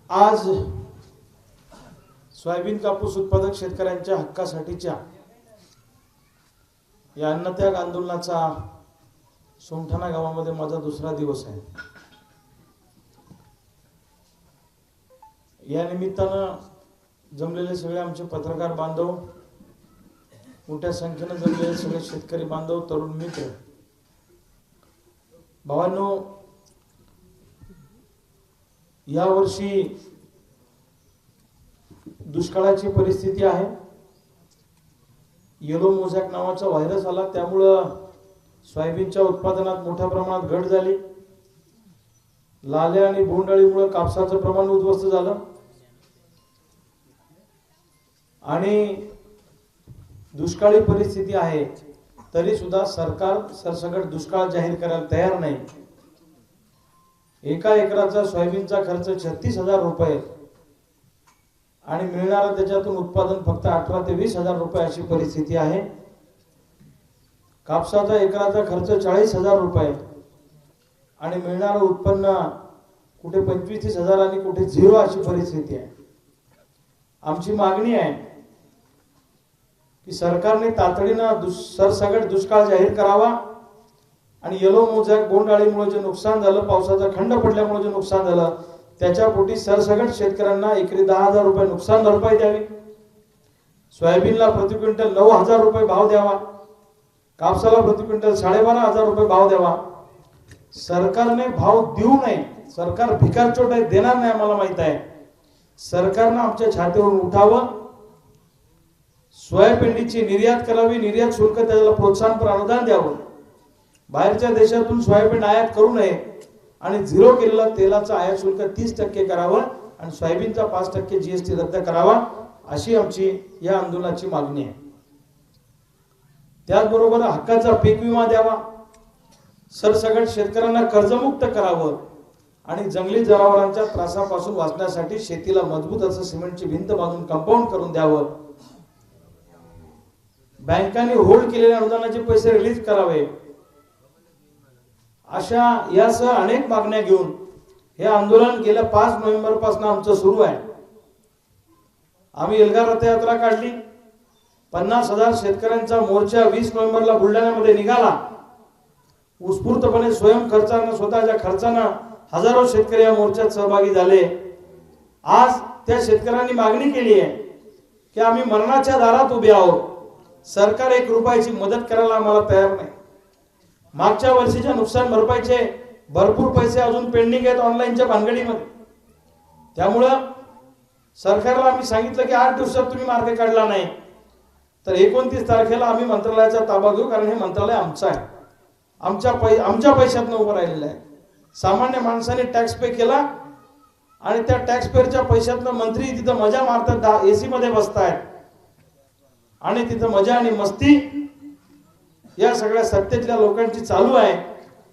आज सोयाबीन कापूस उत्पादक शेतकऱ्यांच्या हक्कासाठीच्या या अन्नत्याग आंदोलनाचा सोमठाणा गावामध्ये माझा दुसरा दिवस आहे। या निमित्तानं जमलेले सगळे आमचे पत्रकार बांधव, मोठ्या संख्येने जमलेले सगळे शेतकरी बांधव, तरुण मित्र, भावांनो, या वर्षी दुष्काळाची परिस्थिती आहे। येलो मोझॅक नावाचा व्हायरस आला, त्यामुळं सोयाबीनच्या उत्पादनात मोठ्या प्रमाणात घट झाली। लाल्या आणि बोंडअळीमुळे कापसाचं प्रमाण उद्ध्वस्त झालं आणि दुष्काळी परिस्थिती आहे तरी सुद्धा सरकार सरसकट दुष्काळ जाहीर करायला तयार नाही। एका एकराचा सोयाबीनचा खर्च 36,000 रुपये आणि मिळणारा त्याच्यातून उत्पादन फक्त 18 ते 20,000 रुपये अशी परिस्थिती आहे। कापसाचा एकराचा खर्च 40,000 रुपये आणि मिळणारं उत्पन्न कुठे 25-30,000 आणि कुठे 0 अशी परिस्थिती आहे। आमची मागणी आहे की सरकारने तातडीनं सरसकट दुष्काळ जाहीर करावा आणि येलो मोझॅक बोंडअळीमुळे जे नुकसान झालं, पावसाचा खंड पडल्यामुळे जे नुकसान झालं, त्याच्या पोटी सरसकट शेतकऱ्यांना एकरी 10,000 रुपये नुकसान भरपाई द्यावी। सोयाबीनला प्रति क्विंटल 9,000 रुपये भाव द्यावा, कापसाला प्रति क्विंटल 12,500 रुपये भाव द्यावा। सरकारने भाव देऊ नये, सरकार भिकारचोट आहे, देणार नाही आम्हाला माहित आहे। सरकारने आमच्या छातीवरून उठावं, सोयाबीनची निर्यात करावी, निर्यात शुल्क त्याला प्रोत्साहनपर अनुदान द्यावं, बाहेरच्या देशातून सोयाबीन आयात करू नये आणि 0 केलेला तेलाचा आयात शुल्क 30% करावं आणि सोयाबीनचा 5% GST रद्द करावा, अशी आमची या आंदोलनाची मागणी आहे। त्याचबरोबर हक्काचा पीक विमा द्यावा, सरसकट शेतकऱ्यांना कर्जमुक्त करावं आणि जंगली जनावरांच्या त्रासापासून वाचण्यासाठी शेतीला मजबूत असं सिमेंटची भिंत बांधून कंपाऊंड करून द्यावं, बँकांनी होल्ड केलेल्या अनुदानाचे पैसे रिलीज करावे, अशा यासह अनेक मागण्या घेऊन हे आंदोलन गेल्या 5 नोव्हेंबर पासून आमचं सुरू आहे। आम्ही एल्गार रथयात्रा काढली, 50,000 शेतकऱ्यांचा मोर्चा 20 नोव्हेंबरला बुलढाण्यामध्ये निघाला। उत्स्फूर्तपणे स्वयं खर्चानं, स्वतःच्या खर्चानं हजारो शेतकरी या मोर्चात सहभागी झाले। आज त्या शेतकऱ्यांनी मागणी केली आहे की आम्ही मरणाच्या दारात उभे आहोत, सरकार 1 रुपयाची मदत करायला आम्हाला तयार नाही। मागच्या वर्षीच्या नुकसान भरपाईचे भरपूर पैसे अजून पेंडिंग आहेत ऑनलाईनच्या भानगडीमध्ये, त्यामुळं सरकारला आम्ही सांगितलं की 8 दिवसात तुम्ही मार्ग काढला नाही तर 29 तारखेला आम्ही मंत्रालयाचा ताबा घेऊ, कारण हे मंत्रालय आमचं आहे, आमच्या पैशातनं उभं राहिलेलं आहे। सामान्य माणसाने टॅक्स पे केला आणि त्या टॅक्स पेअरच्या पैशातनं मंत्री तिथं मजा मारतात, AC मध्ये बसतायत आणि तिथं मजा आणि मस्ती या सगळ्या सत्तेतल्या लोकांची चालू आहे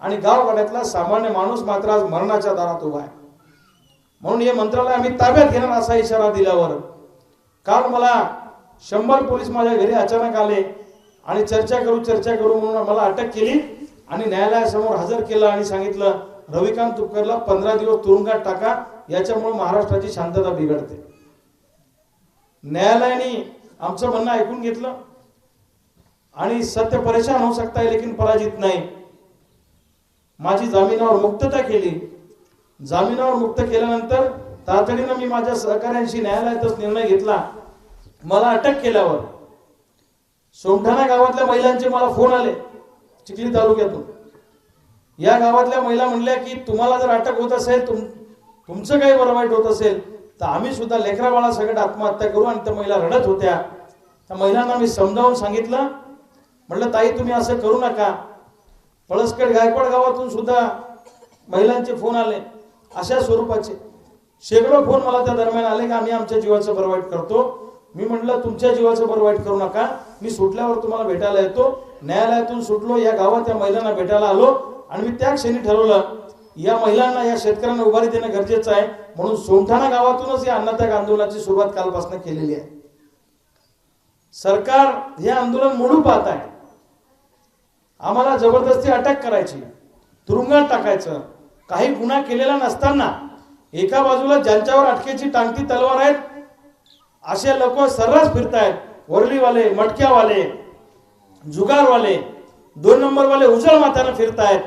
आणि गावगाड्यातला सामान्य माणूस मात्र आज मरणाच्या दारात उभा आहे। म्हणून हे मंत्रालय आम्ही ताब्यात घेणार असा इशारा दिल्यावर काल मला 100 पोलीस माझ्या घरी अचानक आले आणि चर्चा करू म्हणून मला अटक केली आणि न्यायालयासमोर हजर केलं आणि सांगितलं रविकांत तुपकरला 15 दिवस तुरुंगात टाका, याच्यामुळे महाराष्ट्राची शांतता बिघडते। न्यायालयाने आमचं म्हणणं ऐकून घेतलं आणि सत्य परेशान हो सकता है लेकिन पराजित नाही, माझी जामिनावर मुक्तता केली। जामिनावर मुक्त केल्यानंतर तातडीनं मी माझ्या सहकाऱ्यांशी न्यायालयातच निर्णय घेतला। मला अटक केल्यावर सोमठाणा गावातल्या महिलांचे मला फोन आले, चिखली तालुक्यातून। या गावातल्या महिला म्हणल्या की तुम्हाला जर अटक होत असेल, तुमचं काही बरं वाईट होत असेल तर आम्ही सुद्धा लेकरा बाळा सगळ्यात आत्महत्या करू। आणि त्या महिला रडत होत्या। त्या महिलांना मी समजावून सांगितलं, म्हटलं ताई तुम्ही असं करू नका। पळसखेड गायकवाड गावातून सुद्धा महिलांचे फोन आले, अशा स्वरूपाचे शेकडो फोन मला त्या दरम्यान आले की आम्ही आमच्या जीवाचं बरं वाईट करतो। मी म्हटलं तुमच्या जीवाचं बरं वाईट करू नका, मी सुटल्यावर तुम्हाला भेटायला येतो। न्यायालयातून सुटलो, या गावात या महिलांना भेटायला आलो आणि मी त्या क्षणी ठरवलं या महिलांना, या शेतकऱ्यांना उभारी देणं गरजेचं आहे। म्हणून सोमठाणा गावातूनच या अन्नत्याग आंदोलनाची सुरुवात कालपासून केलेली आहे। सरकार हे आंदोलन मोडू पाहत आहे, आम्हाला जबरदस्ती अटक करायची, तुरुंगात टाकायचं, काही गुन्हा केलेला नसताना एका बाजूला ज्यांच्यावर अटकेची टांगती तलवार आहेत असे लोक सर्रास फिरतायत, वरलीवाले, मटक्यावाले, जुगारवाले, 2 नंबरवाले उजळ माथ्यानं फिरतायत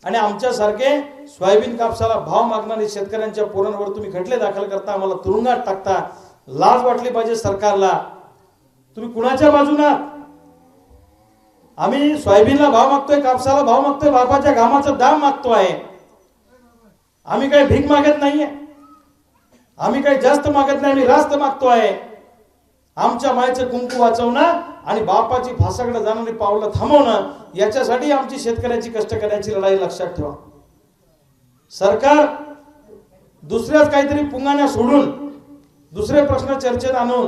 आणि आमच्यासारखे सोयाबीन कापसाला भाव मागणारे शेतकऱ्यांच्या पोरांवर तुम्ही खटले दाखल करता, आम्हाला तुरुंगात टाकता. लाज वाटली पाहिजे सरकारला. तुम्ही कुणाच्या बाजूना? आम्ही सोयाबीनला भाव मागतोय, कापसाला भाव मागतोय, बापाच्या घामाचं दाम मागतोय. आम्ही काही भीक मागत नाहीये, आम्ही काही जास्त मागत नाही, आम्ही रास्त मागतोय. आमच्या मायचं कुंकू वाचवणं आणि बापाची फासाकडे जाणारी पावलं थांबवणं, याच्यासाठी आमची शेतकऱ्याची कष्ट करायची लढाई लक्षात ठेवा. सरकार दुसऱ्याच काहीतरी पुंगाण्या सोडून दुसरे प्रश्न चर्चेत आणून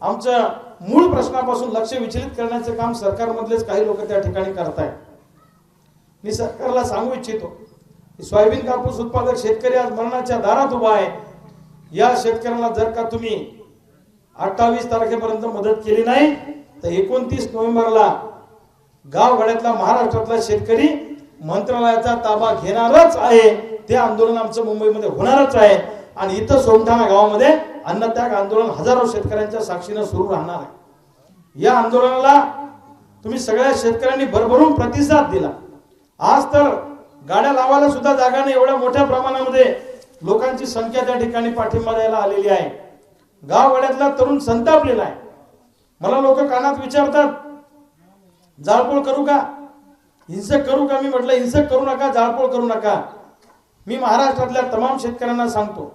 आमच्या मूळ प्रश्नापासून लक्ष विचलित करण्याचं काम सरकारमधलेच काही लोक त्या ठिकाणी करतायत. मी सरकारला सांगू इच्छितो की सोयाबीन कापूस उत्पादक शेतकरी आज मरणाच्या दारात उभा आहे. या शेतकऱ्याला जर का तुम्ही 28 तारखेपर्यंत मदत केली नाही तर 29 नोव्हेंबरला गावगाड्यातला महाराष्ट्रातला शेतकरी मंत्रालयाचा ताबा घेणारच आहे. ते आंदोलन आमचं मुंबईमध्ये होणारच आहे आणि इथं सोमठाणा गावामध्ये अन्नत्याग आंदोलन हजारो शेतकऱ्यांच्या साक्षीने सुरू राहणार आहे. या आंदोलनाला तुम्ही सगळ्या शेतकऱ्यांनी भरभरून प्रतिसाद दिला. आज तर गाड्या लावायला सुद्धा जागा नाही, एवढ्या मोठ्या प्रमाणामध्ये लोकांची संख्या त्या ठिकाणी पाठिंबा द्यायला आलेली आहे. गावगाड्यातला तरुण संतापलेला आहे. मला लोक कानात विचारतात, जाळपोळ करू का, हिंसक करू का? मी म्हटलं हिंसक करू नका, जाळपोळ करू नका. मी महाराष्ट्रातल्या तमाम शेतकऱ्यांना सांगतो,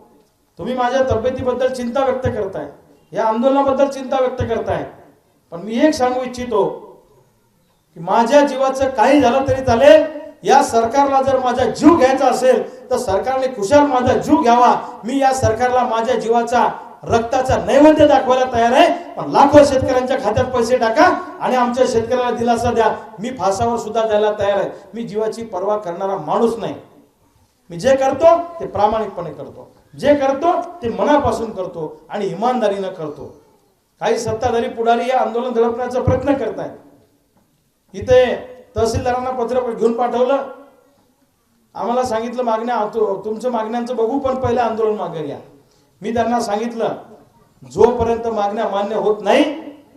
तुम्ही माझ्या तब्येतीबद्दल चिंता व्यक्त करताय, या आंदोलनाबद्दल चिंता व्यक्त करताय, पण मी एक सांगू इच्छितो की माझ्या जीवाचं काही झालं तरी चालेल. या सरकारला जर माझा जीव घ्यायचा असेल तर सरकारने कुशाल माझा जीव घ्यावा. मी या सरकारला माझ्या जीवाचा रक्ताचा नैवेद्य दाखवायला तयार आहे, पण लाखो शेतकऱ्यांच्या खात्यात पैसे टाका आणि आमच्या शेतकऱ्याला दिलासा द्या. मी फासावर सुद्धा जायला तयार आहे. मी जीवाची पर्वा करणारा माणूस नाही. मी जे करतो ते प्रामाणिकपणे करतो, जे करतो ते मनापासून करतो आणि इमानदारीने करतो. काही सत्ताधारी पुढारी या आंदोलन दडपण्याचा प्रयत्न करतायत. इथे तहसीलदारांना पत्र घेऊन पाठवलं, आम्हाला सांगितलं मागण्या तुमच्या मागण्यांचं बघू, पण पहिले आंदोलन मागे घ्या. मी त्यांना सांगितलं जोपर्यंत मागण्या मान्य होत नाही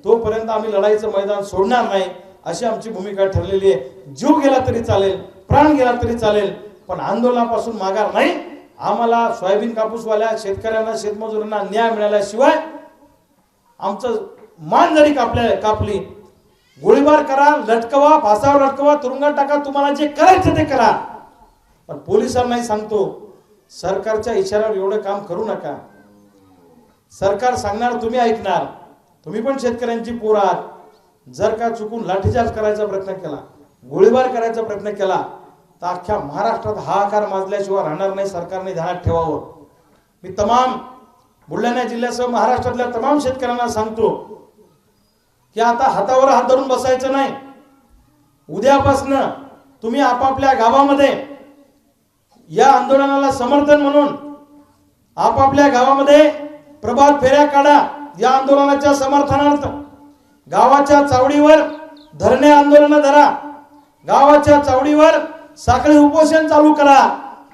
तोपर्यंत आम्ही लढाईचं मैदान सोडणार नाही, अशी आमची भूमिका ठरलेली आहे. जीव गेला तरी चालेल, प्राण गेला तरी चालेल, पण आंदोलनापासून माघार नाही. आम्हाला सोयाबीन कापूसवाल्या शेतकऱ्यांना, शेतमजुरांना न्याय मिळाल्याशिवाय आमचं मान जरी कापली, गोळीबार करा, लटकवा, फासावर लटकवा, तुरुंगात टाका, तुम्हाला जे करायचं ते करा, पण पोलिसांनाही सांगतो सरकारच्या इशाऱ्यावर एवढं काम करू नका. सरकार सांगणार तुम्ही ऐकणार. तुम्ही पण शेतकऱ्यांची पोर आहात. जर का चुकून लाठीचार्ज करायचा प्रयत्न केला, गोळीबार करायचा प्रयत्न केला तर अख्ख्या महाराष्ट्रात हाहाकार माजल्याशिवाय राहणार नाही. सरकारने ध्यानात ठेवावं. मी तमाम बुलढाणा जिल्ह्यासह महाराष्ट्रातल्या तमाम शेतकऱ्यांना सांगतो की आता हातावर हात धरून बसायचं नाही. उद्यापासून तुम्ही आपापल्या गावामध्ये या आंदोलनाला समर्थन म्हणून आपापल्या गावामध्ये प्रभात फेऱ्या काढा. या आंदोलनाच्या समर्थनार्थ गावाच्या चावडीवर धरणे आंदोलन धरा, गावाच्या चावडीवर साखळी उपोषण चालू करा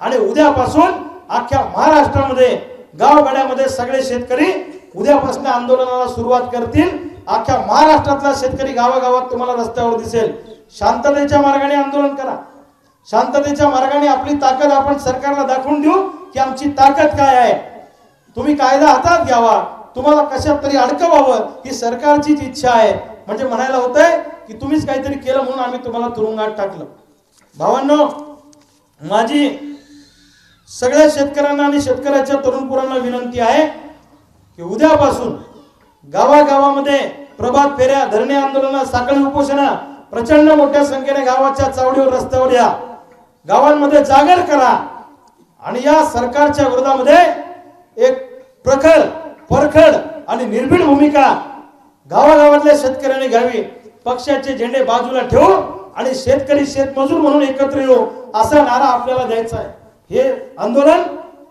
आणि उद्यापासून अख्ख्या महाराष्ट्रामध्ये गावगाड्यामध्ये सगळे शेतकरी उद्यापासून आंदोलनाला सुरुवात करतील. अख्ख्या महाराष्ट्रातला शेतकरी गावागावात तुम्हाला रस्त्यावर दिसेल. शांततेच्या मार्गाने आंदोलन करा. शांततेच्या मार्गाने आपली ताकद आपण सरकारला दाखवून देऊ की आमची ताकद काय आहे. तुम्ही कायदा हातात घ्यावा, तुम्हाला कशात तरी अडकवावं ही सरकारचीच इच्छा आहे. म्हणजे म्हणायला होतंय की तुम्हीच काहीतरी केलं म्हणून आम्ही तुम्हाला तुरुंगात टाकलं. भावांनो, माझी सगळ्या शेतकऱ्यांना आणि शेतकऱ्याच्या तरुण पोरांना विनंती आहे की उद्यापासून गावागावामध्ये प्रभात फेऱ्या, धरणे आंदोलन, साखळी उपोषण प्रचंड मोठ्या संख्येने गावाच्या चावडीवर, रस्त्यावर या, गावांमध्ये जागर करा आणि या सरकारच्या विरोधामध्ये एक प्रखर, परखड आणि निर्भीड भूमिका गावागावातल्या शेतकऱ्यांनी घ्यावी. पक्षाचे झेंडे बाजूला ठेवू आणि शेतकरी शेतमजूर म्हणून एकत्र येऊ असा नारा आपल्याला द्यायचा आहे. हे आंदोलन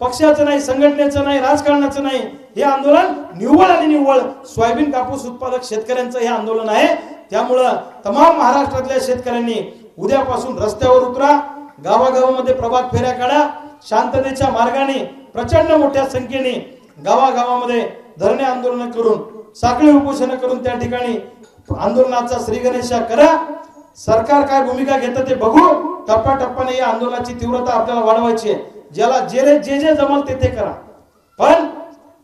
पक्षाचं नाही, संघटनेचं नाही, राजकारणाचं नाही. हे आंदोलन निव्वळ आणि निव्वळ सोयाबीन कापूस उत्पादक शेतकऱ्यांचं हे आंदोलन आहे. त्यामुळं तमाम महाराष्ट्रातल्या शेतकऱ्यांनी उद्यापासून रस्त्यावर उतरा, गावागावामध्ये प्रभात फेऱ्या काढा, शांततेच्या मार्गाने प्रचंड मोठ्या संख्येने गावागावामध्ये धरणे आंदोलन करून साखळी उपोषण करून त्या ठिकाणी आंदोलनाचा श्रीगणेशा करा. सरकार काय भूमिका घेतं ते बघू. टप्प्याटप्प्याने या आंदोलनाची तीव्रता आपल्याला वाढवायची आहे. ज्याला जे जे जमल ते करा, पण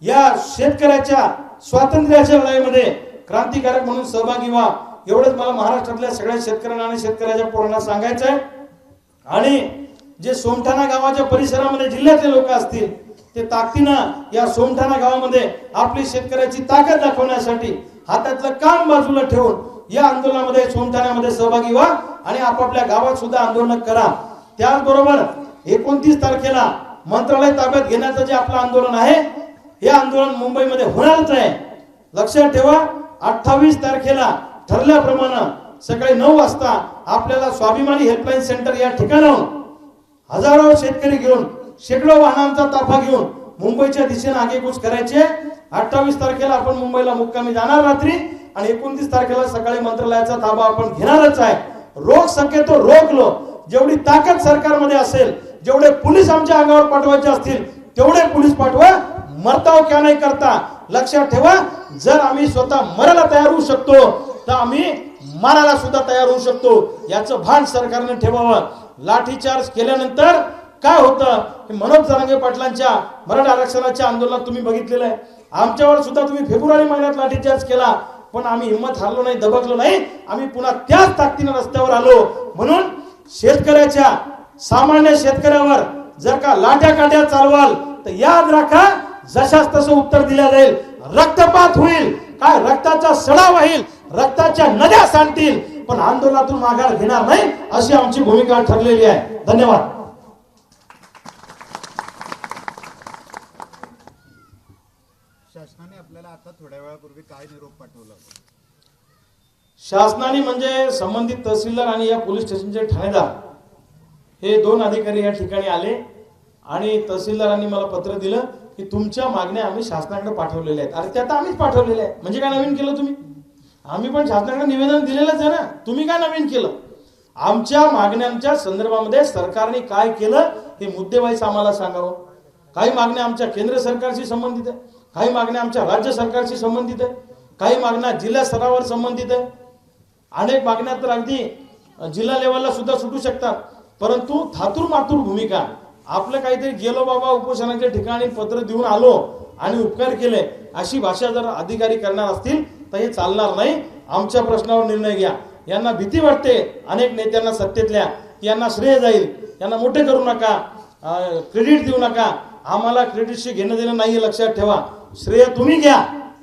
या शेतकऱ्याच्या स्वातंत्र्याच्या लढाईमध्ये क्रांतिकारक म्हणून सहभागी व्हा. एवढंच मला महाराष्ट्रातल्या सगळ्या शेतकऱ्यांना आणि शेतकऱ्याच्या पोरांना सांगायचं आहे. आणि जे सोमठाणा गावाच्या परिसरामध्ये जिल्ह्यातले लोक असतील ते ताकदीनं या सोमठाणा गावामध्ये आपली शेतकऱ्याची ताकद दाखवण्यासाठी हातातलं काम बाजूला ठेवून या आंदोलनामध्ये सोमठाण्यामध्ये सहभागी व्हा आणि आपापल्या गावात सुद्धा आंदोलन करा. त्याचबरोबर 29 तारखेला मंत्रालय ताब्यात घेण्याचं जे आपलं आंदोलन आहे हे आंदोलन मुंबईमध्ये होणारच आहे. लक्षात ठेवा, 28 तारखेला ठरल्याप्रमाणे सकाळी 9 वाजता आपल्याला स्वाभिमानी हेल्पलाईन सेंटर या ठिकाणाहून हजारो शेतकरी घेऊन शेकडो वाहनांचा ताफा घेऊन मुंबईच्या दिशेने आगेकूच करायचे. 28 तारखेला आपण मुंबईला मुक्कामी जाणार रात्री आणि 29 तारखेला सकाळी मंत्रालयाचा ताबा आपण घेणारच आहे. रोख शक्यतो रोखलो. जेवढी ताकद सरकारमध्ये असेल, जेवढे पोलीस आमच्या अंगावर पाठवायचे असतील तेवढे पोलीस पाठवा. मरताव क्या नाही करता. लक्षात ठेवा, जर आम्ही स्वतः मरायला तयार होऊ शकतो तर आम्ही मारायला सुद्धा तयार होऊ शकतो. याचं भान सरकारने ठेवावं. लाठीचार्ज केल्यानंतर काय होतं हे मनोज जरांगे पाटलांच्या मराठा आरक्षणाच्या आंदोलनात तुम्ही बघितलेलं आहे. आमच्यावर सुद्धा तुम्ही फेब्रुवारी महिन्यात लाठीचार्ज केला, पण आम्ही हिंमत हारलो नाही, दबकलो नाही. आम्ही पुन्हा त्याच ताकदीने रस्त्यावर आलो. म्हणून शेतकऱ्याच्या सामान्य शेतकऱ्यावर जर का लाट्या काट्या चालवाल तर याद राखा, जशास तसं उत्तर दिलं जाईल. रक्तपात होईल, काय रक्ताचा सडा वाहील, रक्ताच्या नद्या सांडतील, पण आंदोलनातून माघार घेणार नाही अशी आमची भूमिका ठरलेली आहे. धन्यवाद. शासनाने आपल्याला आता थोड्या वेळापूर्वी काय निरोप पाठवला? शासनाने म्हणजे संबंधित तहसीलदार आणि या पोलीस स्टेशनचे ठाणेदार हे 2 अधिकारी या ठिकाणी आले आणि तहसीलदारांनी मला पत्र दिलं की तुमच्या मागण्या आम्ही शासनाकडे पाठवलेल्या आहेत. अरे त्या तर आम्हीच ठरवलेल्या आहे, म्हणजे काय नवीन केलं तुम्ही? आम्ही पण शासनाकडे निवेदन दिलेलंच आहे ना. तुम्ही काय नवीन केलं? आमच्या मागण्यांच्या संदर्भामध्ये सरकारने काय केलं हे मुद्देवाईज आम्हाला सांगावं. काही मागण्या आमच्या केंद्र सरकारशी संबंधित आहे, काही मागण्या आमच्या राज्य सरकारशी संबंधित आहे, काही मागण्या जिल्हा स्तरावर संबंधित आहे. अनेक मागण्या तर अगदी जिल्हा लेवलला सुद्धा सुटू शकतात. परंतु थातूर मातूर भूमिका, आपलं काहीतरी गेलो बाबा उपोषणाच्या ठिकाणी पत्र देऊन आलो आणि उपकार केले अशी भाषा जर अधिकारी करणार असतील तर हे चालणार नाही. आमच्या प्रश्नावर निर्णय घ्या. यांना भीती वाटते अनेक नेत्यांना सत्तेतल्या, यांना श्रेय जाईल, यांना मोठे करू नका, क्रेडिट देऊ नका. आम्हाला क्रेडिटशी घेणं देणं नाहीये. लक्षात ठेवा, श्रेय तुम्ही घ्या.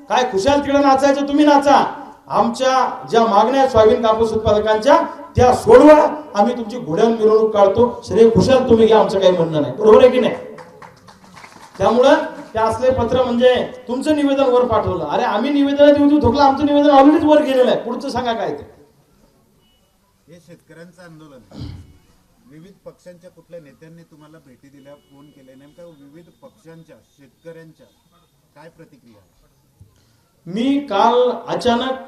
काय खुशाल तिकडे नाचायचं तुम्ही नाचा. आमच्या ज्या मागण्या सोयाबीन कापूस उत्पादकांच्या त्या सोडवा. आम्ही तुमची घोड्यावर मिरवणूक काढतो. श्रेय खुशाल तुम्ही घ्या, आमचं काही म्हणणं नाही. बरोबर आहे की नाही? त्यामुळं ते असले पत्र म्हणजे तुमचं निवेदन वर पाठवलं. अरे आम्ही निवेदन देऊ थोकलं, आमचं निवेदन ऑलरेडीच वर गेलेलं आहे. पुढचं सांगा काय ते. हे शेतकऱ्यांचं आंदोलन आहे. विविध पक्षांच्या कुठल्या नेत्यांनी तुम्हाला भेटी दिल्या, फोन केले? नेमका विविध पक्षांच्या शेतकऱ्यांच्या काय प्रतिक्रिया? मी काल अचानक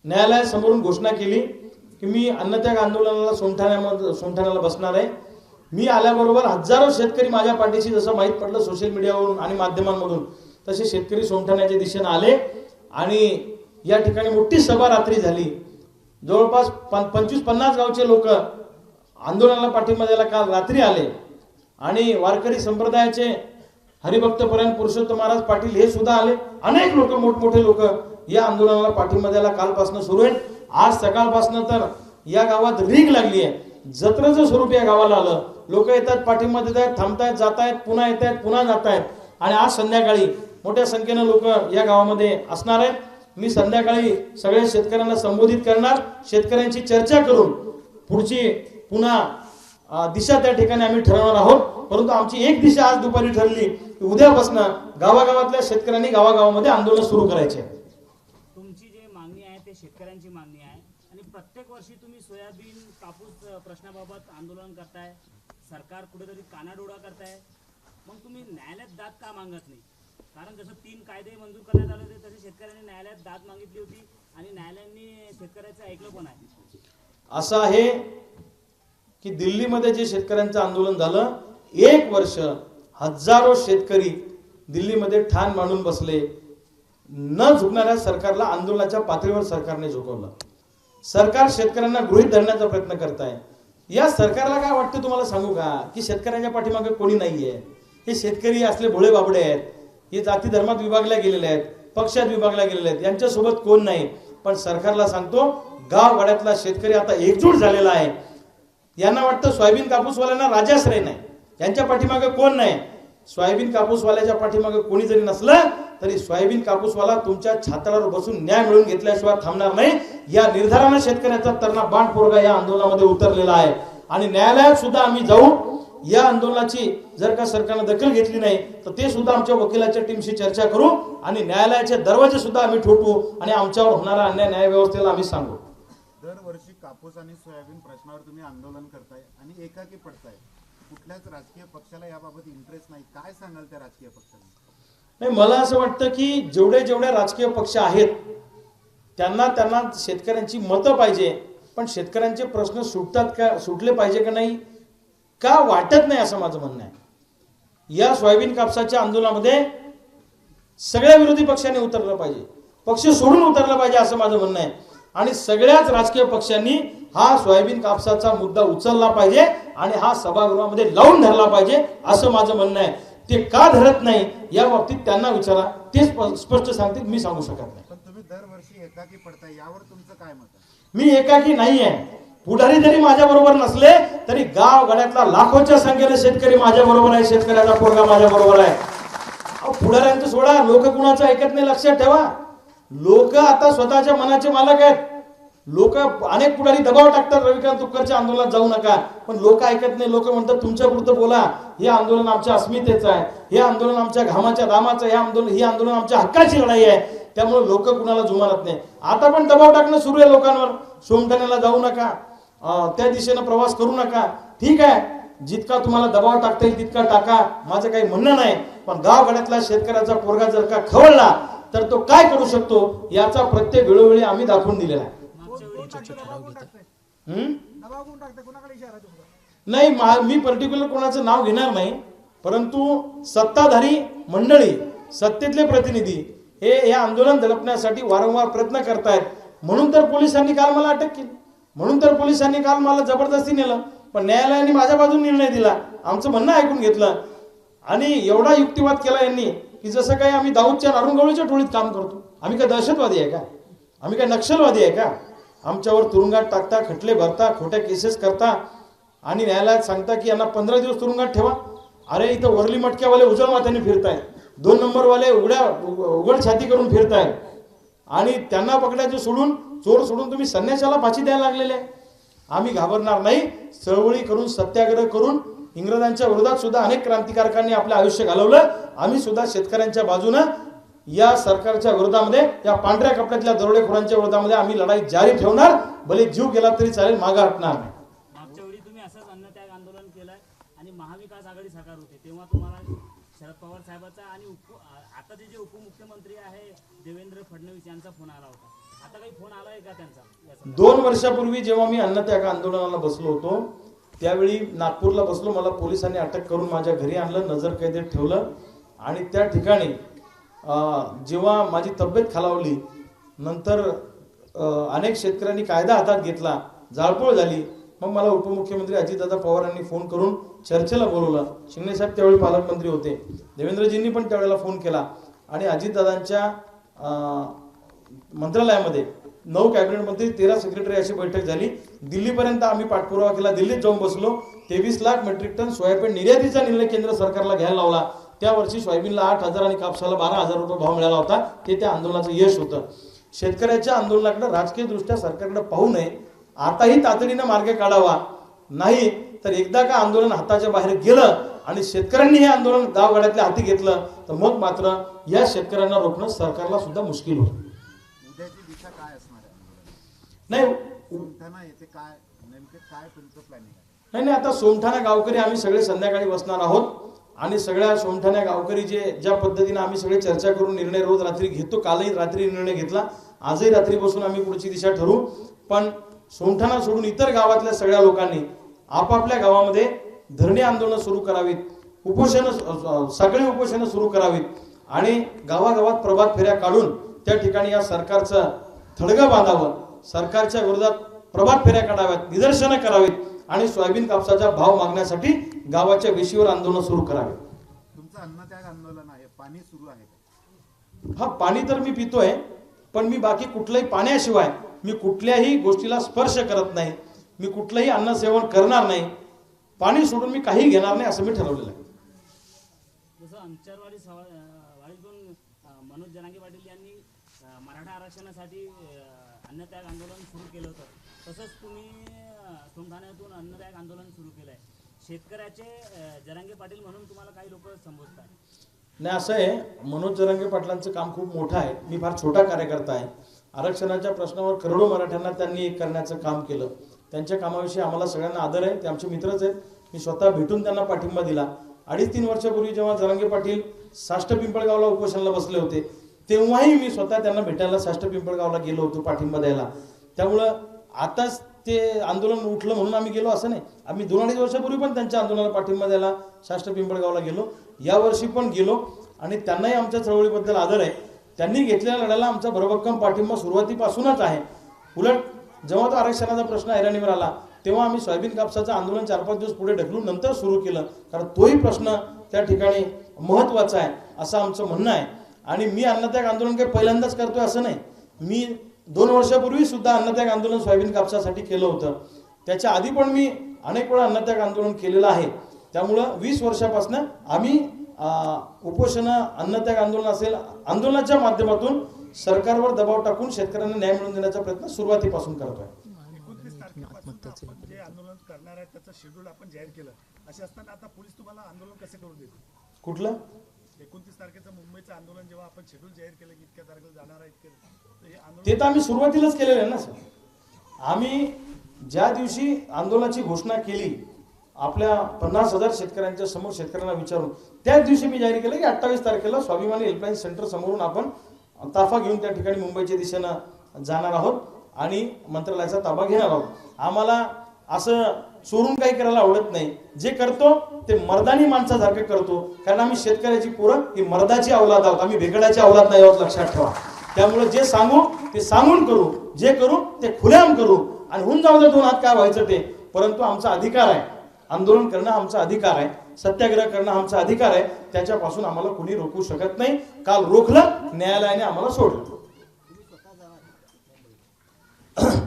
न्यायालयासमोरून घोषणा केली की मी अन्नत्याग आंदोलनाला सोमठाण्याला बसणार आहे. मी आल्याबरोबर हजारो शेतकरी माझ्या पाठीशी, जसं माहीत पडलं सोशल मीडियावरून आणि माध्यमांमधून, तसे शेतकरी सोमठाण्याच्या दिशेने आले आणि या ठिकाणी मोठी सभा रात्री झाली. जवळपास 25-50 गावचे लोक आंदोलनाला पाठिंबा द्यायला काल रात्री आले आणि वारकरी संप्रदायाचे हरिभक्तपरायण पुरुषोत्तम महाराज पाटील हे सुद्धा आले. अनेक लोक, मोठमोठे लोक या आंदोलनाला पाठिंबा द्यायला कालपासून सुरू आहे. आज सकाळपासून तर या गावात रीग लागली आहे. जत्रेचं स्वरूप या गावाला आलं. लोक येतात, पाठिंबा देत आहेत, थांबतायत, जात आहेत, पुन्हा येत आहेत, पुन्हा जात आहेत. आणि आज संध्याकाळी मोठ्या संख्येनं लोक या गावामध्ये असणार आहेत. मी संध्याकाळी सगळ्या शेतकऱ्यांना संबोधित करणार. शेतकऱ्यांची चर्चा करून पुढची पुन्हा दिशा त्या ठिकाणी आम्ही ठरवणार आहोत. परंतु आमची एक दिशा आज दुपारी ठरली की उद्यापासून गावागावातल्या शेतकऱ्यांनी गावागावामध्ये आंदोलन सुरू करायचे. तुमची जी मागणी आहे ते शेतकऱ्यांची मागणी आहे आणि प्रत्येक वर्षी तुम्ही सोयाबीन कापूस प्रश्नाबाबत आंदोलन करताय. सरकार कुठेतरी कानाडोळा करताय. मग तुम्ही न्यायालयात दाद का मागत नाही? कारण जसं 3 कायदे मंजूर करण्यात आले होते तसे शेतकऱ्यांनी न्यायालयात दाद मागितली होती आणि न्यायालयाने शेतकऱ्याचं ऐकलं पण आहे. असं आहे की दिल्लीमध्ये जे शेतकऱ्यांचं आंदोलन झालं, 1 वर्ष हजारो शेतकरी दिल्लीमध्ये ठाण मांडून बसले. न झुकणाऱ्या सरकारला आंदोलनाच्या पातळीवर सरकारने झुकवलं. सरकार शेतकऱ्यांना गृहीत धरण्याचा प्रयत्न करत आहे. या सरकारला काय वाटतं तुम्हाला सांगू का, की शेतकऱ्यांच्या पाठीमागे कोणी नाहीये. हे शेतकरी असले भोळे बाबडे आहेत. हे जाती धर्मात विभागल्या गेलेले आहेत, पक्षात विभागल्या गेलेले आहेत, यांच्यासोबत कोण नाही. पण सरकारला सांगतो, गावगाड्यातला शेतकरी आता एकजूट झालेला आहे. यांना वाटतं सोयाबीन कापूसवाल्यांना राजाश्रय नाही, यांच्या पाठीमागे कोण नाही. सोयाबीन कापूसवाल्याच्या पाठीमागे कोणी जरी नसलं तरी सोयाबीन कापूसवाला तुमच्या छातावर बसून न्याय मिळवून घेतल्याशिवाय थांबणार नाही. या निर्धाराने शेतकऱ्याचा तरणा बाण पोरगा या आंदोलनामध्ये उतरलेला आहे. आणि न्यायालयात सुद्धा आम्ही जाऊ. या आंदोलनाची जर का सरकारने दखल घेतली नाही तर ते सुद्धा आमच्या वकिलाच्या टीमशी चर्चा करू आणि न्यायालयाचे दरवाजे सुद्धा आम्ही ठोकू आणि आमच्यावर होणारा अन्याय न्याय व्यवस्थेला आम्ही सांगू. दरवर्षी कापूस आणि सोयाबीन प्रश्नावर तुम्ही आंदोलन करताय आणि एकाकी पडताय. कुठल्याच राजकीय पक्षाला याबाबत इंटरेस्ट नाही. काय सांगाल त्या राजकीय पक्षांना? नाही, मला असं वाटतं की जेवढे राजकीय पक्ष आहेत त्यांना शेतकऱ्यांची मतं पाहिजे, पण शेतकऱ्यांचे प्रश्न सुटले पाहिजे का नाही का वाटत नाही, असं माझं म्हणणं आहे. या सोयाबीन कापसाच्या आंदोलनामध्ये सगळ्या विरोधी पक्षांनी उतरलं पाहिजे, पक्ष सोडून उतरलं पाहिजे, असं माझं म्हणणं आहे. आणि सगळ्याच राजकीय पक्षांनी हा सोयाबीन कापसाचा मुद्दा उचलला पाहिजे आणि हा सभागृहामध्ये लावून धरला पाहिजे, असं माझं म्हणणं आहे. ते का धरत नाही या बाबतीत त्यांना विचारा, ते स्पष्ट सांगतील, मी सांगू शकत नाही. पण तुम्ही दरवर्षी एकाकी पडताय, यावर तुमचं काय मत आहे? मी एकाकी नाहीये. पुढारी जरी माझ्या बरोबर नसले तरी गाव गड्यातला लाखोच्या संख्येने शेतकरी माझ्या बरोबर आहे, शेतकऱ्याचा पोरगा माझ्या बरोबर आहे. पुढाऱ्यांचं सोडा, लोक कुणाचं ऐकत नाही, लक्षात ठेवा. लोक आता स्वतःच्या मनाचे मालक आहेत. लोक अनेक पुढारी दबाव टाकतात, रविकांत तुपकरच्या आंदोलनात जाऊ नका, पण लोक ऐकत नाही. लोक म्हणतात तुमच्या पुरतं बोला, हे आंदोलन आमच्या अस्मितेचं आहे, हे आंदोलन आमच्या घामाच्या दामाचं, हे आंदोलन आमच्या हक्काची लढाई आहे. त्यामुळे लोक कुणाला जुमानत नाही. आता पण दबाव टाकणं सुरू आहे लोकांवर. सोमठाण्याला जाऊ नका, त्या दिशेनं प्रवास करू नका. ठीक आहे, जितका तुम्हाला दबाव टाकता येईल तितका टाका, माझं काही म्हणणं नाही. पण गावगाड्यातला शेतकऱ्याचा पोरगा जर का खवळला तर तो काय करू शकतो याचा प्रत्येक वेळोवेळी आम्ही दाखवून दिलेला आहे. नाही, मी पर्टिक्युलर कोणाचं नाव घेणार नाही, परंतु सत्ताधारी मंडळी, सत्तेतले प्रतिनिधी हे आंदोलन दडपण्यासाठी वारंवार प्रयत्न करतायत. म्हणून तर पोलिसांनी काल मला अटक केली, म्हणून तर पोलिसांनी काल मला जबरदस्ती नेलं. पण न्यायालयाने माझ्या बाजूने निर्णय दिला, आमचं म्हणणं ऐकून घेतलं आणि एवढा युक्तिवाद केला यांनी की जसं काही आम्ही दाऊदच्या नारुंगवळीच्या टोळीत काम करतो. आम्ही काय दहशतवादी आहे का? आम्ही काय नक्षलवादी आहे का? आमच्यावर तुरुंगात टाकता, खटले भरता, खोट्या केसेस करता आणि न्यायालयात सांगता की यांना 15 दिवस तुरुंगात ठेवा. अरे इथं वरली मटक्यावाले उजळ माथ्याने फिरतायत, 2 नंबरवाले उघड छाती करून फिरतायत आणि त्यांना पकडायचं सोडून, चोर सोडून तुम्ही संन्यासाला फाशी द्यायला लागलेले. आम्ही घाबरणार नाही. चळवळी करून, सत्याग्रह करून इंग्रजांच्या विरोधात सुद्धा अनेक क्रांतिकारकांनी आपलं आयुष्य घालवलं. आम्ही सुद्धा शेतकऱ्यांच्या बाजूनं या सरकारच्या विरोधामध्ये, या पांढऱ्या कपड्यातल्या दरोडेखोरांच्या विरोधामध्ये आम्ही लढाई जारी ठेवणार. भले जीव गेला तरी चालेल, मागे हटणार नाही. मागच्या वेळी तुम्ही असंच अन्नत्याग आंदोलन केलंय आणि महाविकास आघाडी सरकार होते तेव्हा तुम्हाला शरद पवार साहेबांचा आणि आताचे जे उपमुख्यमंत्री आहे देवेंद्र फडणवीस यांचा फोन आला होता. आता काही फोन आलाय का त्यांचा? 2 वर्षापूर्वी जेव्हा मी अन्नत्याग आंदोलनाला बसलो होतो त्यावेळी नागपूरला बसलो. मला पोलिसांनी अटक करून माझ्या घरी आणलं, नजर कैदेत ठेवलं आणि त्या ठिकाणी जेव्हा माझी तब्येत खालावली, नंतर अनेक शेतकऱ्यांनी कायदा हातात घेतला, जाळपोळ झाली. मग मला उपमुख्यमंत्री अजितदादा पवार यांनी फोन करून चर्चेला बोलवलं. शिंदे साहेब त्यावेळी पालकमंत्री होते, देवेंद्रजींनी पण त्यावेळेला फोन केला आणि अजितदादांच्या मंत्रालयामध्ये 9 कॅबिनेट मंत्री, 13 सेक्रेटरी अशी बैठक झाली. दिल्लीपर्यंत आम्ही पाठपुरावा केला, दिल्लीत जाऊन बसलो. 23 लाख मेट्रिक टन सोयाबीन निर्यातीचा निर्णय केंद्र सरकारला घ्यायला लावला. त्या वर्षी सोयाबीनला 8,000 आणि कापसाला 12,000 रुपये भाव मिळाला होता. ते त्या आंदोलनाचं यश होतं. शेतकऱ्याच्या आंदोलनाकडे राजकीय दृष्ट्या सरकारकडे पाहू नये, आताही तातडीनं मार्ग काढावा. नाही तर एकदा का आंदोलन हाताच्या बाहेर गेलं आणि शेतकऱ्यांनी हे आंदोलन गावगाड्यातल्या हाती घेतलं तर मग मात्र या शेतकऱ्यांना रोखणं सरकारला सुद्धा मुश्किल होईल. उद्याची दिशा काय असणार आहे? नाही, सोमठाणा येथे काय नेमके काय तुमचं प्लॅनिंग आहे? नाही, आता सोमठाणा गावकरी आम्ही सगळे संध्याकाळी बसणार आहोत आणि सगळ्या सोमठाणा गावकरी ज्या पद्धतीने आम्ही सगळे चर्चा करून निर्णय रोज रात्री घेतो, कालही रात्री निर्णय घेतला, आजही रात्री बसून आम्ही पुढची दिशा ठरवू. पण सोमठाणा सोडून इतर गावातल्या सगळ्या लोकांनी आपापल्या गावामध्ये धरणे आंदोलन सुरू करावीत. उपोषण सगळे उपोषण सुरू करावीत आणि गावागावात प्रभात फेऱ्या काढून त्या ठिकाणी या सरकारचं थडगं बांधावं, सरकारच्या विरोधात प्रभात फेऱ्या काढाव्यात, निदर्शनं करावीत आणि सोयाबीन कापसाचा भाव मागण्यासाठी गावाच्या वेशीवर आंदोलन सुरू करावे. तुमचं अन्नत्याग आंदोलन आहे, पाणी सुरू आहे का? हा, पाणी तर मी पितोय, पण मी बाकी कुठल्याही पाण्याशिवाय मी कुठल्याही गोष्टीला स्पर्श करत नाही. मी कुठलंही अन्न सेवन करणार नाही. पाणी सोडून मी काही घेणार नाही असं मी ठरवलेलं आहे. जसं अंचरवाडी वाडीतून मनोज जरांगे पाटील यांनी मराठा आरक्षणासाठी अन्नत्याग आंदोलन सुरू केलं होतं, तसंच तुम्ही सोमठाण्यातून अन्नत्याग आंदोलन सुरू केलं आहे. शेतकऱ्याचे जरांगे पाटील म्हणून तुम्हाला काही लोक संबोधतात. नाही, असं आहे, मनोज जरांगे पाटलांचं काम खूप मोठं आहे. मी फार छोटा कार्यकर्ता आहे. आरक्षणाच्या प्रश्नावर करोडो मराठ्यांना त्यांनी एक करण्याचं काम केलं. त्यांच्या कामाविषयी आम्हाला सगळ्यांना आदर आहे. ते आमचे मित्रच आहेत. मी स्वतः भेटून त्यांना पाठिंबा दिला. 2.5-3 वर्षापूर्वी जेव्हा जरांगे पाटील साष्ट पिंपळगावला उपोषणाला बसले होते, तेव्हाही मी स्वतः त्यांना भेटायला साष्ट पिंपळगावला गेलो होतो पाठिंबा द्यायला. त्यामुळं आताच ते आंदोलन उठलं म्हणून आम्ही गेलो असं नाही. आम्ही 2-2.5 वर्षापूर्वी पण त्यांच्या आंदोलनाला पाठिंबा द्यायला साष्ट पिंपळगावला गेलो. यावर्षी पण गेलो आणि त्यांनाही आमच्या चळवळीबद्दल आदर आहे. त्यांनी घेतलेल्या लढ्याला आमचा भरभक्कम पाठिंबा सुरुवातीपासूनच आहे. उलट जेव्हा तो आरक्षणाचा प्रश्न ऐरणीवर आला तेव्हा आम्ही सोयाबीन कापसाचं आंदोलन 4-5 दिवस पुढे ढकलून नंतर सुरू केलं, कारण तोही प्रश्न त्या ठिकाणी महत्त्वाचा आहे असं आमचं म्हणणं आहे. आणि मी अन्नत्याग आंदोलन काही पहिल्यांदाच करतोय असं नाही. मी 2 वर्षापूर्वी सुद्धा अन्नत्याग आंदोलन सोयाबीन कापसासाठी केलं होतं. त्याच्या आधी पण मी अनेक वेळा अन्नत्याग आंदोलन केलेलं आहे. त्यामुळं 20 वर्षापासून आम्ही उपोषण, अन्नत्याग आंदोलन असेल, आंदोलनाच्या माध्यमातून सरकारवर दबाव टाकून शेतकऱ्यांना न्याय मिळवून देण्याचा प्रयत्न सुरुवातीपासून करतोय. 29 तारखेपासून आपण जे आंदोलन करणार आहे त्याचं शेड्यूल आपण जाहीर केलं. असे असताना आता पोलीस तुम्हाला आंदोलन कसे करू देतील? कुठलं? 29 तारखेचं मुंबईचं आंदोलन जेव्हा आपण शेड्यूल जाहीर केलं की इतक्या तारखेला जाणार आहे, तर हे आंदोलन ते तर आम्ही सुरुवातीलाच केलेलं आहे ना सर. आम्ही ज्या दिवशी आंदोलनाची घोषणा केली आपल्या 50,000 शेतकऱ्यांच्या समोर शेतकऱ्यांना विचारून, त्याच दिवशी मी जाहीर केलं की 28 तारखेला स्वाभिमानी हेल्पलाईन सेंटर समोरून आपण ताफा घेऊन त्या ठिकाणी मुंबईच्या दिशेनं जाणार आहोत आणि मंत्रालयाचा ताबा घेणार आहोत. आम्हाला असं चोरून काही करायला आवडत नाही. जे करतो ते मर्दानी माणसासारखं करतो, कारण आम्ही शेतकऱ्याची पोरं ही मर्दाची औलाद आहोत. आम्ही भेकडाची औलाद नाही आहोत, लक्षात ठेवा. त्यामुळे जे सांगू ते सांगून करू, जे करू ते खुलेआम करू आणि होऊन जाऊ दे 2 हात काय व्हायचं ते. परंतु आमचा अधिकार आहे, आंदोलन करणं आमचा अधिकार आहे, सत्याग्रह करणं आमचा अधिकार आहे. त्याच्यापासून आम्हाला कुणी रोखू शकत नाही. काल रोखलं, न्यायालयाने आम्हाला सोडलं.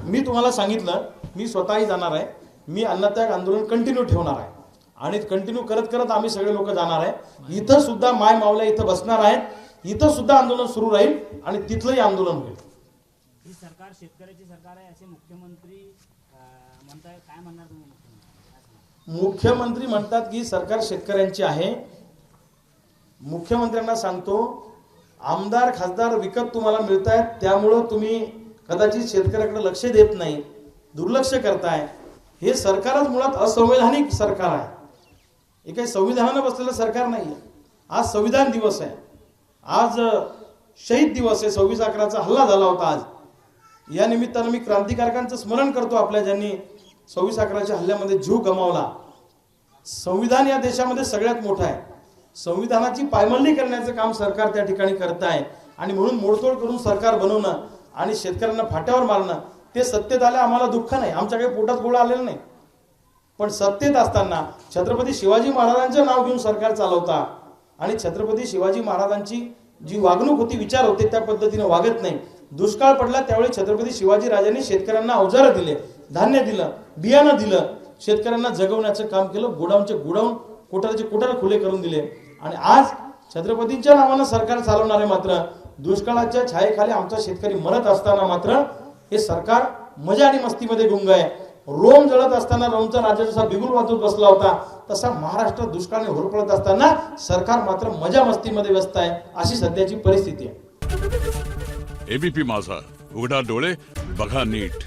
मी तुम्हाला सांगितलं, मी स्वतःही जाणार आहे. मी अन्नत्याग आंदोलन कंटिन्यू ठेवणार आहे आणि कंटिन्यू करत करत आम्ही सगळे लोक जाणार आहे. इथं सुद्धा माय मावल्या इथं बसणार आहेत. इथं सुद्धा आंदोलन सुरू राहील आणि तिथलंही आंदोलन होईल. ही सरकार शेतकऱ्याची सरकार आहे असे मुख्यमंत्री म्हणताय, काय म्हणणार तुम्ही? मुख्यमंत्री म्हणतात की सरकार शेतकऱ्यांची आहे. मुख्यमंत्र्यांना सांगतो, आमदार खासदार विकत तुम्हाला मिळत आहेत, त्यामुळं तुम्ही कदाचित शेतकऱ्याकडे लक्ष देत नाही, दुर्लक्ष करताय. हे सरकारच मुळात असंवैधानिक सरकार आहे. हे काही संविधानानं बसलेलं सरकार नाही आहे. आज संविधान दिवस आहे, आज शहीद दिवस आहे. 26/11चा हल्ला झाला होता आज. या निमित्तानं मी क्रांतिकारकांचं स्मरण करतो, आपल्या ज्यांनी 26/11च्या हल्ल्यामध्ये जीव गमावला. संविधान या देशामध्ये सगळ्यात मोठं आहे. संविधानाची पायमल्ली करण्याचं काम सरकार त्या ठिकाणी करत आहे आणि म्हणून मोडतोड करून सरकार बनवणं आणि शेतकऱ्यांना फाट्यावर मारणं, ते सत्तेत आलं आम्हाला दुःख नाही, आमच्या काही पोटात गोळा आलेला नाही. पण सत्तेत असताना छत्रपती शिवाजी महाराजांचं नाव घेऊन सरकार चालवता आणि छत्रपती शिवाजी महाराजांची जी वागणूक होती, विचार होते, त्या पद्धतीने वागत नाही. दुष्काळ पडला त्यावेळी छत्रपती शिवाजी राजांनी शेतकऱ्यांना अवजारं दिले, धान्य दिलं, बियाणं दिलं, शेतकऱ्यांना जगवण्याचं काम केलं. गोडाऊनचे गोडाऊन, कोठाराचे कोठार खुले करून दिले. आणि आज छत्रपतींच्या नावानं सरकार चालवणारे मात्र दुष्काळाच्या छायेखाली आमचा शेतकरी मरत असताना मात्र हे सरकार मजा आणि मस्तीमध्ये गुंग आहे. रोम जळत असताना रोमचा राजा जसा बिगुल वाजवत बसला होता, तसा महाराष्ट्र दुष्काळाने होरपळत असताना सरकार मात्र मजा मस्तीमध्ये व्यस्त आहे. अशी सध्याची परिस्थिती आहे. एबीपी माझा, उघडा डोळे बघा नीट.